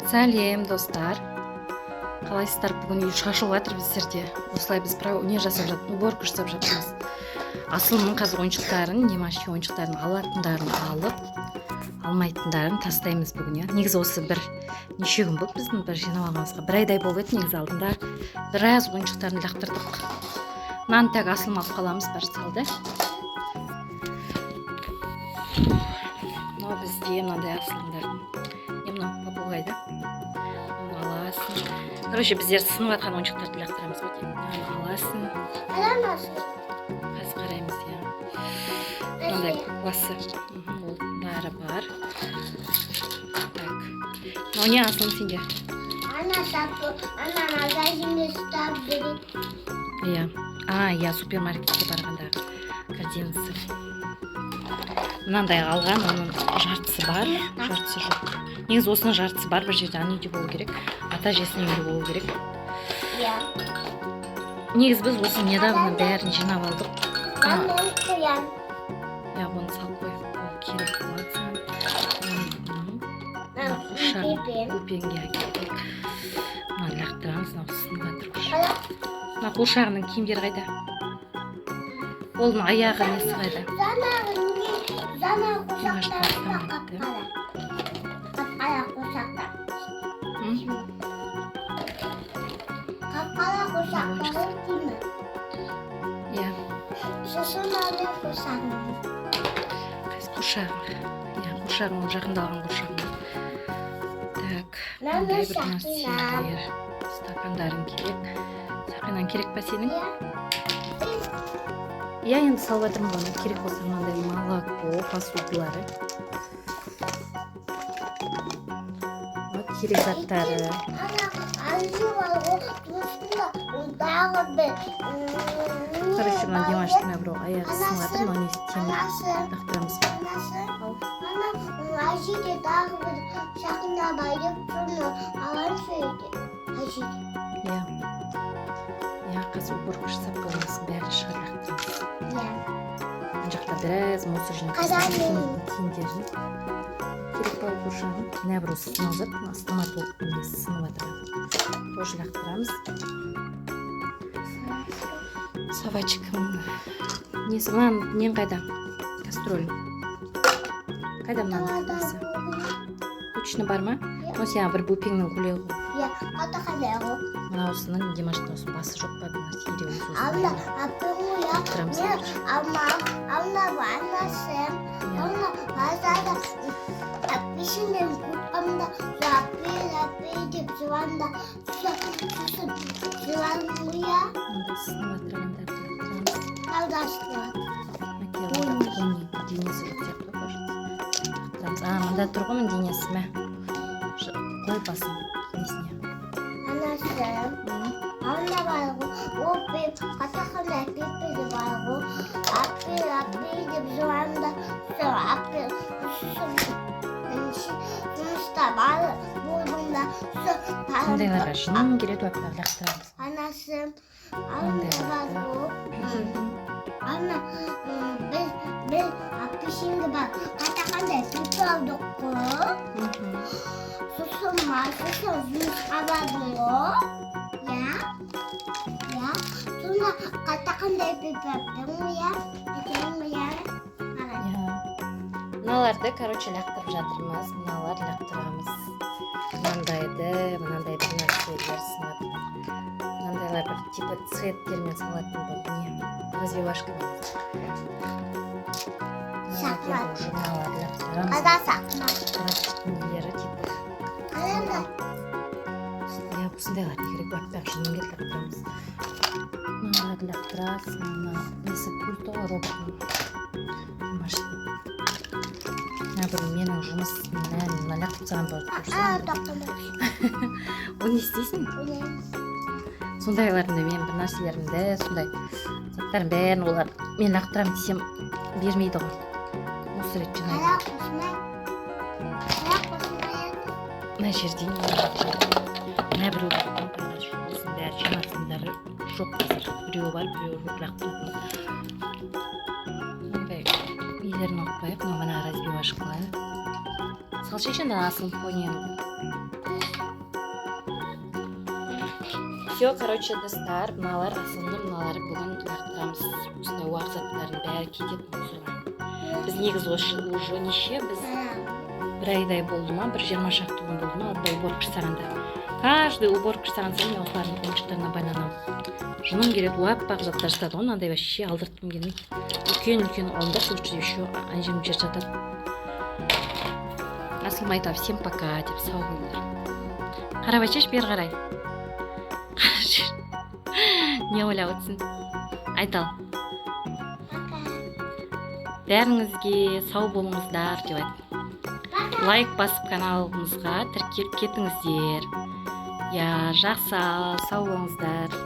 Сәлем достар. Қалайсыздар? Бүгін үй шашылып жатыр біздерде. Осылай біз не жасап жатырмыз, уборка жасап жатырмыз. Асылымның қазір ойыншықтарын, немашки ойыншықтарын алатындарын алып, алмайтындарын тастаймыз бүгін, иә. Негізі осы бір неше күн болды біздің бір жинап алғанымызға. Бір айдай болып еді негізі алдында. Біраз ойыншықтарын лақтырдық. Мынаны тек асылым алып қаламыз, бір салды. Мынау бізде мынандай асылымдар. Мынау попугайда. Аласың. Короче, біздер сынып жатқан ойыншықтарды лақтырамыз ғой деймін. Аласың. Қазір қараймыз, иә. Мынандай кукласы. Ол бәрі бар. Так. Мынау не асылым сенде? Ана магазинде ұстап береді. Иә. Иә, супермаркетке барғандағы корзинасы. Мынандай алған, оның жартысы бар, жартысы жоқ. Негізі осының жартысы бар, бір жерде ана үйде болу керек, ата жесінің үйде болу керек. Иә. Негізі біз осы недавно бәрін жинап алдық. Мен оны қоям. Иә, оны салып қой. Ол керек болады. Көпенге керек. Мына лақтырамыз, мына сынға тұрғыш. Мына қуыршағының киімдері қайда? Қолының аяғы несі қайда? Зана қошақтар қапқала қошақтар. Қапқала қошақтар деймі? Иә. Сосын алып қошағын. Қайсы қуыршағың? Иә, қуыршағың, ол жақында алған қуыршағың. Так, мынандай бір нәрселер. Стакандарың керек. Сақинан керек па сенің? Иә, енді салып жатырмын ғой, керек болса мынандай молоко, посудалары. Вот керек заттары. Короче, мына Димаштың бір аяғы сынып жатыр, но несі темір тақтырамыз. Ажиде дағы бір шақына байып тұрны алан сөйді. Ажиде. Иә. Иә, қазір уборка жасап болмасын, бәрі шығар лақтырамыз. Мына жақта біраз мусор жинап киімдерін. Керек бар қуыршағым. Мына бір осы сынып жатыр, стоматологтың несі сынып жатыр. Тоже лақтырамыз. Собачкам несі, мынаның нен қайда? Кастроль. Қайда мынаның несі? Точно бар ма? Осы яна бір бөпеңнің көйлегі ғой. Иә, ата қандай ғой? Мына осының Димаштың осы басы жоқ па, бір нәрсе ереуін сосын. Алла, апыңы я. Мен алмам, алла ваннасым. Алла базада апишінен күткімді лапи деп званда. Сусын званды я. Мында сынып атырғандарды лақтырамыз. Қалдашты. Оның денесі жоқ сияқты ғой, лақтырамыз. Мында тұр ғой мен денесі, мә. Қой басын денесіне. Анасым. Алла бар ғой. Ол беп қатақында пепеді бар ғой. Апи деп званда. Апи жұмыста бар болдыңда. Мұндайларға жынын келеді өппі лақтырамыз. Анасым. Алла бар ғой. Ана біз апишінгі бар. Қатақында пепі алдық қой. Сосын жұмысқа бардым ғой. Иә. Сонда қатақандай пепі ғой, иә. Әкелің ғой, иә. Мыналарды, короче, лақтырып жатырмыз. Мыналар лақтырамыз. Мынандай бір нәрселер сынады. Мынандайлар бір типа цветтермен салатын бұл не? Развивашка неміз. Сақмат. Мыналар лақтырамыз. Қада сақмат. Нелері типа. Қаламда. Иә, осындайлар керек өппәк жынын келіп лақтырамыз. Мыналарды лақтырасың. Мына несі пульті ғой роботың. Машина. Бір менің жұмысымнан мына лақтырып саған барды көрсем. Тоқтамай. Оны не істейсің? Сондайларымды мен бір нәрселерімді, сондай заттарын бәрін олар мен лақтырам десем бермейді ғой. Осы рет жинайды. Мына жерден мына біреу осының бәрі жинатындары жоқ қазір. Біреуі бар, біреуі жоқ лақтыратын. Нелерін алып қояйық, мына разбивашкалары. Салшы енді асылып қойнен. Все, короче, достар, мыналар асылды, мыналар бүгін лақтырамыз. Осындай уақ заттардың бәрі кетеді мусорға. Біз негізі уже неше, біз бір айдай болды ма, бір 20 шақты күн болды ма, алда уборка жасағанда. Каждый уборка жасаған сайын мен осылардың ойыншықтарына байланамын. Жыным келеді, уаппақ заттар жатады ғой, мынандай вообще алдыртқым келмейді. Үлкен орындар лучше еще анжем жер жатады. Асылым айтады, всем пока деп, сау болыңдар. Қарап айтшы, бері қарай. Не ойлап отырсың? Айтал. Бәріңізге сау болыңыздар деп айт. Лайк басып каналымызға тіркеліп кетіңіздер. Я, жақсы, сау болыңыздар.